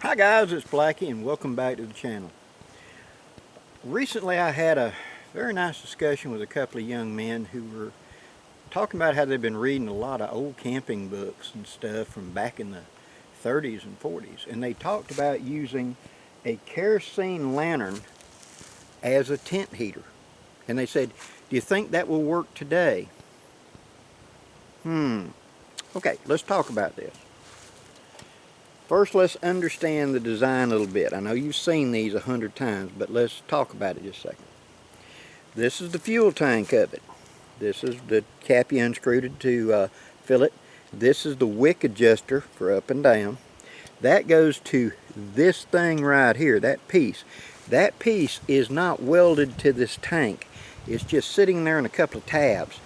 Hi guys, it's Blackie and welcome back to the channel. Recently I had a very nice discussion with a couple of young men who were talking about how they've been reading a lot of old camping books and stuff from back in the 30s and 40s, and they talked about using a kerosene lantern as a tent heater. And they said, do you think that will work today? Okay, let's talk about this. First, let's understand the design a little bit. I know you've seen these 100 times, but let's talk about it just a second. This is the fuel tank of it. This is the cap you unscrewed to fill it. This is the wick adjuster for up and down. That goes to this thing right here, that piece. That piece is not welded to this tank. It's just sitting there in a couple of tabs.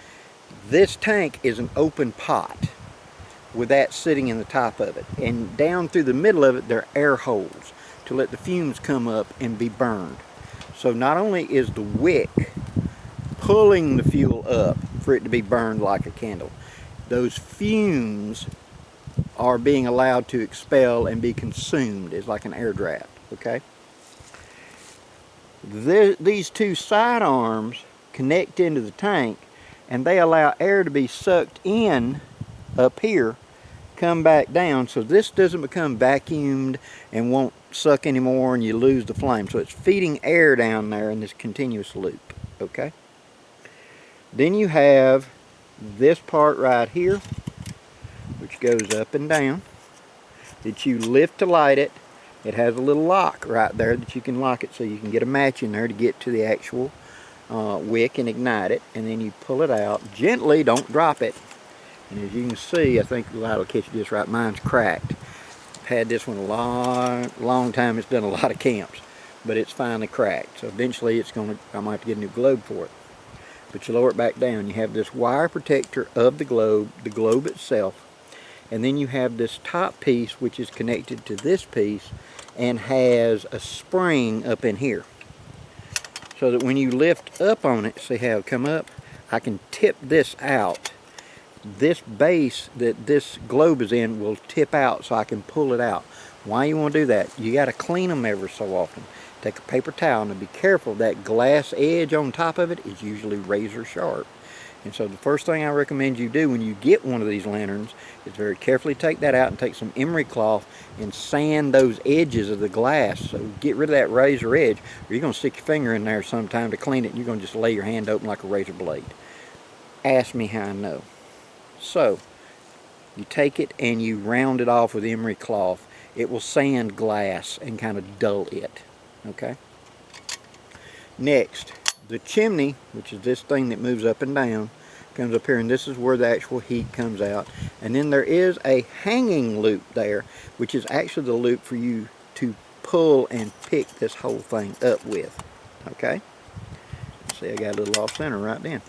This tank is an open pot with that sitting in the top of it, and down through the middle of it there are air holes to let the fumes come up and be burned. So not only is the wick pulling the fuel up for it to be burned like a candle, those fumes are being allowed to expel and be consumed. It's like an air draft, okay? These two side arms connect into the tank and they allow air to be sucked in up here, come back down, so this doesn't become vacuumed and won't suck anymore and you lose the flame. So it's feeding air down there in this continuous loop, okay? Then you have this part right here, which goes up and down, that you lift to light it. It has a little lock right there that you can lock it so you can get a match in there to get to the actual wick and ignite it, and then you pull it out gently, don't drop it. And as you can see, I think the light will catch it just right. Mine's cracked. I've had this one a long time. It's done a lot of camps, but it's finally cracked. So eventually I might have to get a new globe for it. But you lower it back down. You have this wire protector of the globe itself, and then you have this top piece which is connected to this piece and has a spring up in here. So that when you lift up on it, see how it come up? I can tip this out. This base that this globe is in will tip out so I can pull it out. Why you want to do that? You got to clean them every so often. Take a paper towel and be careful. That glass edge on top of it is usually razor sharp. And so the first thing I recommend you do when you get one of these lanterns is very carefully take that out and take some emery cloth and sand those edges of the glass. So get rid of that razor edge, or you're going to stick your finger in there sometime to clean it and you're going to just lay your hand open like a razor blade. Ask me how I know. So you take it and you round it off with emery cloth. It will sand glass and kind of dull it, okay? Next, the chimney, which is this thing that moves up and down, comes up here, and this is where the actual heat comes out. And then there is a hanging loop there, which is actually the loop for you to pull and pick this whole thing up with, okay? See, I got a little off center right then.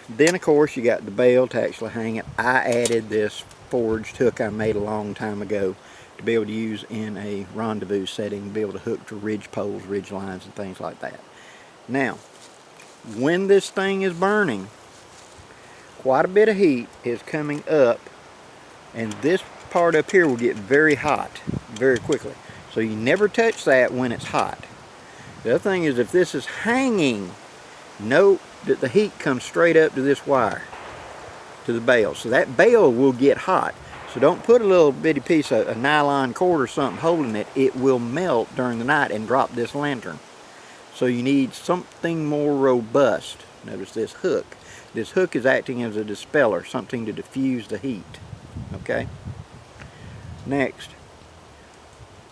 Then of course you got the bale to actually hang it. I added this forged hook I made a long time ago to be able to use in a rendezvous setting, to be able to hook to ridge poles, ridge lines, and things like that. Now, when this thing is burning, quite a bit of heat is coming up, and this part up here will get very hot very quickly. So you never touch that when it's hot. The other thing is, if this is hanging, note that the heat comes straight up to this wire, to the bale. So that bale will get hot. So don't put a little bitty piece of a nylon cord or something holding it. It will melt during the night and drop this lantern. So you need something more robust. Notice this hook. This hook is acting as a dispeller, something to diffuse the heat. Okay? Next,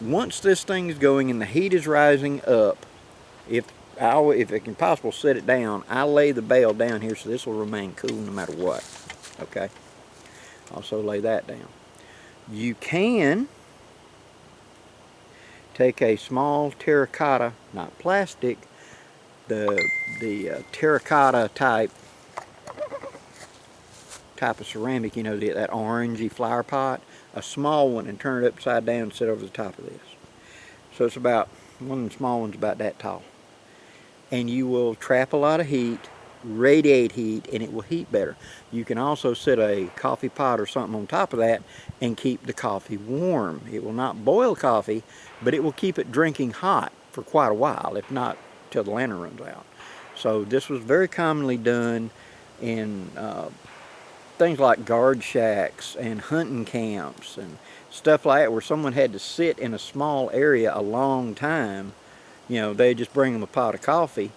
once this thing is going and the heat is rising up, if it can possible set it down, I lay the bale down here so this will remain cool no matter what. Okay? Also lay that down. You can take a small terracotta, not plastic, the terracotta type of ceramic, you know, that orangey flower pot, a small one, and turn it upside down and sit over the top of this. So it's about, one of the small ones about that tall. And you will trap a lot of heat radiate heat, and it will heat better. You can also set a coffee pot or something on top of that and keep the coffee warm. It will not boil coffee, but it will keep it drinking hot for quite a while, if not till the lantern runs out. So this was very commonly done in things like guard shacks and hunting camps and stuff like that, where someone had to sit in a small area a long time. You know, they'd just bring them a pot of coffee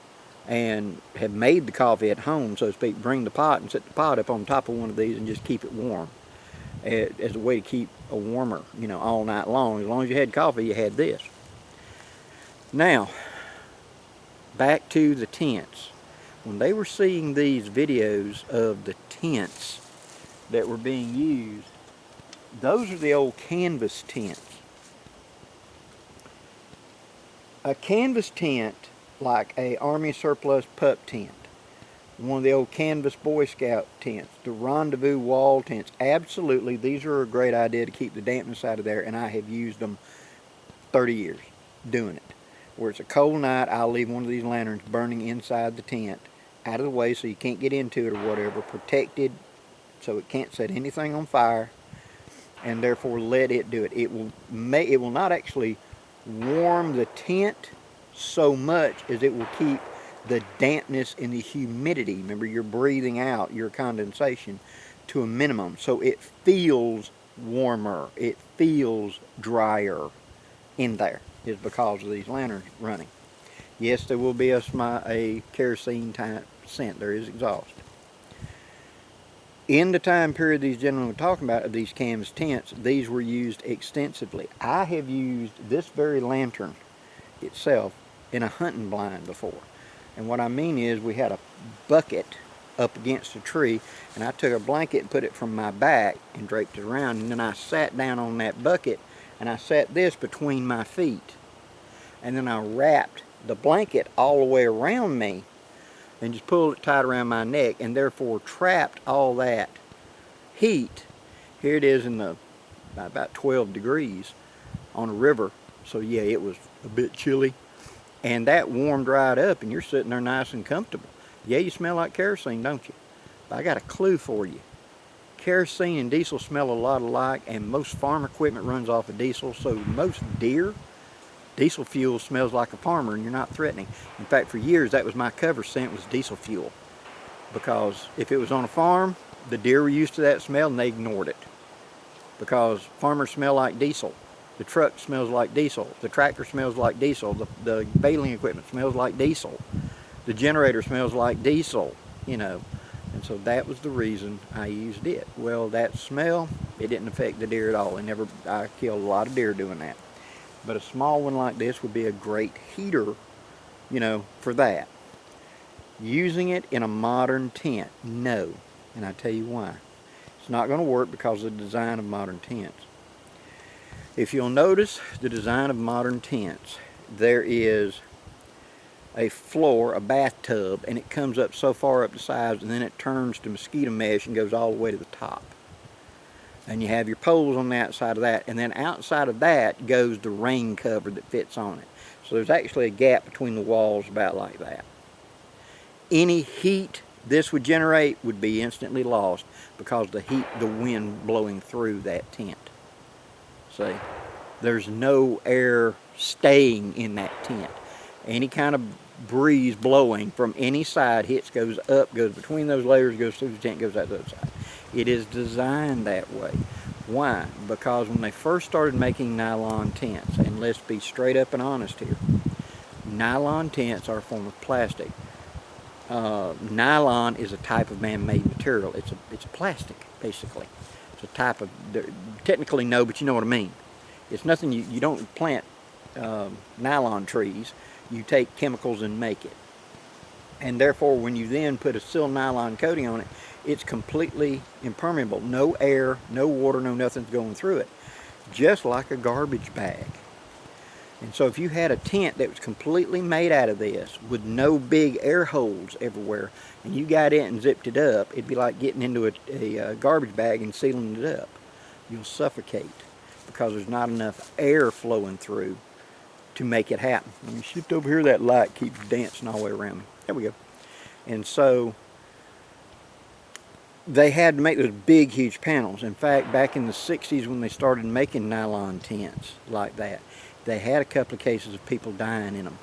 and have made the coffee at home, so to speak, bring the pot and set the pot up on top of one of these and just keep it warm as a way to keep a warmer, you know, all night long. As long as you had coffee, you had this. Now, back to the tents. When they were seeing these videos of the tents that were being used, those are the old canvas tents. A canvas tent, like a Army surplus pup tent, one of the old canvas Boy Scout tents, the rendezvous wall tents, absolutely, these are a great idea to keep the dampness out of there, and I have used them 30 years doing it. Where it's a cold night, I'll leave one of these lanterns burning inside the tent, out of the way so you can't get into it or whatever, protected so it can't set anything on fire, and therefore let it do it. It will not actually warm the tent so much as it will keep the dampness and the humidity, remember you're breathing out your condensation, to a minimum, so it feels warmer, it feels drier in there, is because of these lanterns running. Yes, there will be a kerosene type scent, there is exhaust. In the time period these gentlemen were talking about of these canvas tents, these were used extensively. I have used this very lantern itself in a hunting blind before. And what I mean is, we had a bucket up against a tree, and I took a blanket and put it from my back and draped it around, and then I sat down on that bucket and I sat this between my feet. And then I wrapped the blanket all the way around me and just pulled it tight around my neck, and therefore trapped all that heat. Here it is in the about 12 degrees on a river, so yeah, it was a bit chilly, and that warmed right up, and you're sitting there nice and comfortable. Yeah, you smell like kerosene, don't you? But I got a clue for you. Kerosene and diesel smell a lot alike, and most farm equipment runs off of diesel, so most deer, diesel fuel smells like a farmer, and you're not threatening. In fact, for years, that was my cover scent, was diesel fuel. Because if it was on a farm, the deer were used to that smell and they ignored it. Because farmers smell like diesel. The truck smells like diesel. The tractor smells like diesel. The baling equipment smells like diesel. The generator smells like diesel, you know. And so that was the reason I used it. Well, that smell, it didn't affect the deer at all. I killed a lot of deer doing that. But a small one like this would be a great heater, you know, for that. Using it in a modern tent, no. And I tell you why. It's not going to work because of the design of modern tents. If you'll notice the design of modern tents, there is a floor, a bathtub, and it comes up so far up the sides, and then it turns to mosquito mesh and goes all the way to the top. And you have your poles on the outside of that, and then outside of that goes the rain cover that fits on it. So there's actually a gap between the walls about like that. Any heat this would generate would be instantly lost because the wind blowing through that tent. See, there's no air staying in that tent. Any kind of breeze blowing from any side goes up, goes between those layers, goes through the tent, goes out the other side. It is designed that way. Why? Because when they first started making nylon tents, and let's be straight up and honest here, nylon tents are a form of plastic. Nylon is a type of man-made material. It's a plastic, basically. It's a type of, technically no, but you know what I mean. It's nothing, you don't plant nylon trees. You take chemicals and make it. And therefore, when you then put a silk nylon coating on it, it's completely impermeable. No air, no water, no nothing's going through it. Just like a garbage bag. And so if you had a tent that was completely made out of this with no big air holes everywhere, and you got it and zipped it up, it'd be like getting into a garbage bag and sealing it up. You'll suffocate because there's not enough air flowing through to make it happen. Let me shift over here, that light keeps dancing all the way around me. There we go. And so they had to make those big, huge panels. In fact, back in the 60s when they started making nylon tents like that, they had a couple of cases of people dying in them,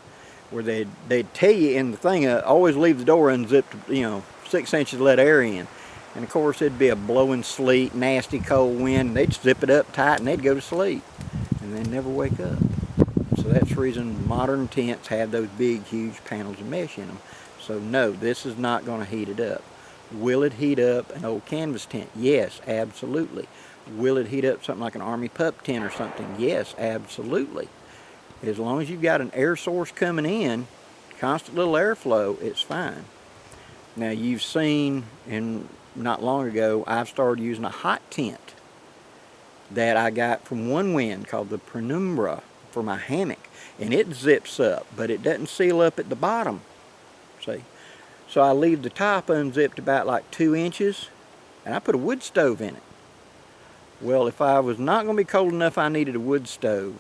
where they'd tell you in the thing, always leave the door unzipped, 6 inches to let air in. And of course it'd be a blowing sleet, nasty cold wind, and they'd zip it up tight and they'd go to sleep and then never wake up. So that's the reason modern tents have those big, huge panels of mesh in them. So no, this is not going to heat it up. Will it heat up an old canvas tent? Yes, absolutely. Will it heat up something like an army pup tent or something? Yes, absolutely. As long as you've got an air source coming in, constant little airflow, it's fine. Now you've seen, and not long ago, I've started using a hot tent that I got from One Wind called the Penumbra for my hammock. And it zips up, but it doesn't seal up at the bottom, see? So I leave the top unzipped about like 2 inches, and I put a wood stove in it. Well, if I was not going to be cold enough I needed a wood stove,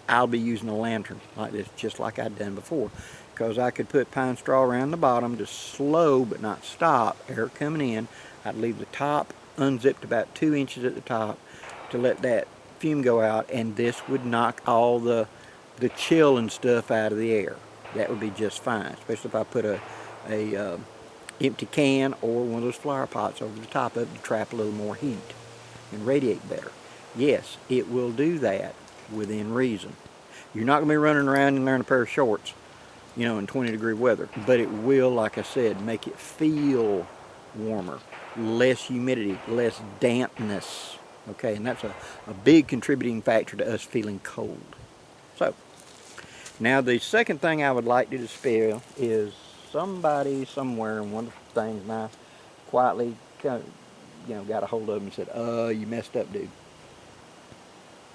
I'll be using a lantern like this, just like I'd done before. Because I could put pine straw around the bottom to slow but not stop air coming in. I'd leave the top unzipped about 2 inches at the top to let that fume go out, and this would knock all the chill and stuff out of the air. That would be just fine, especially if I put a empty can or one of those flower pots over the top of it to trap a little more heat and radiate better. Yes, it will do that within reason. You're not going to be running around in there in a pair of shorts, in 20-degree weather, but it will, like I said, make it feel warmer, less humidity, less dampness. Okay, and that's a big contributing factor to us feeling cold. So, now the second thing I would like to dispel is somebody somewhere in one of the things, and I quietly got a hold of them and said, you messed up, dude.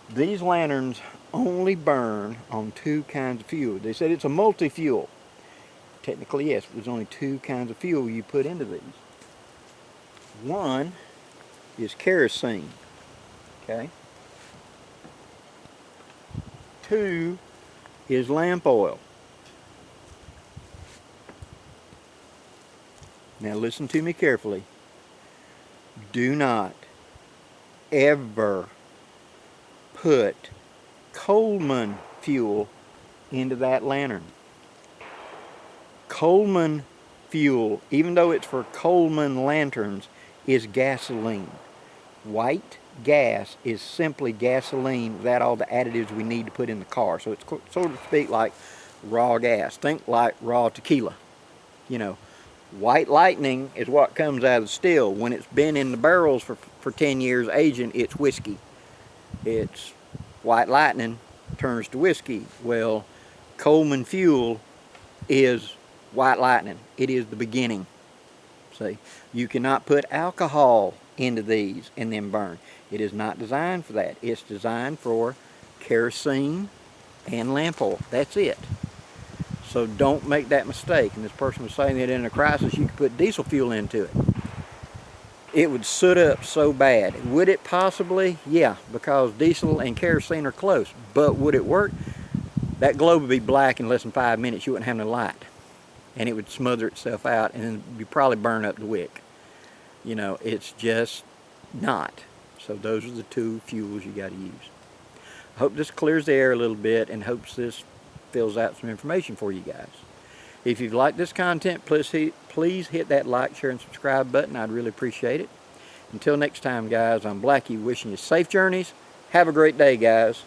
These lanterns only burn on 2 kinds of fuel. They said it's a multi-fuel. Technically, yes, there's only 2 kinds of fuel you put into these. One is kerosene, okay? 2 is lamp oil. Now listen to me carefully. Do not ever put Coleman fuel into that lantern. Coleman fuel, even though it's for Coleman lanterns, is gasoline. White gas is simply gasoline without all the additives we need to put in the car. So it's so to speak like raw gas. Think like raw tequila. White lightning is what comes out of the still. When it's been in the barrels for 10 years aging, it's whiskey. It's white lightning turns to whiskey. Well, Coleman fuel is white lightning. It is the beginning. See, you cannot put alcohol into these and then burn. It is not designed for that. It's designed for kerosene and lamp oil. That's it. So don't make that mistake. And this person was saying that in a crisis you could put diesel fuel into it. It would soot up so bad. Would it possibly? Yeah, because diesel and kerosene are close. But would it work? That globe would be black in less than 5 minutes. You wouldn't have no light. And it would smother itself out, and then you'd probably burn up the wick. It's just not. So those are the 2 fuels you got to use. I hope this clears the air a little bit, and hopes this fills out some information for you guys. If you've liked this content, please hit that like, share, and subscribe button. I'd really appreciate it. Until next time, guys, I'm Blackie wishing you safe journeys. Have a great day, guys.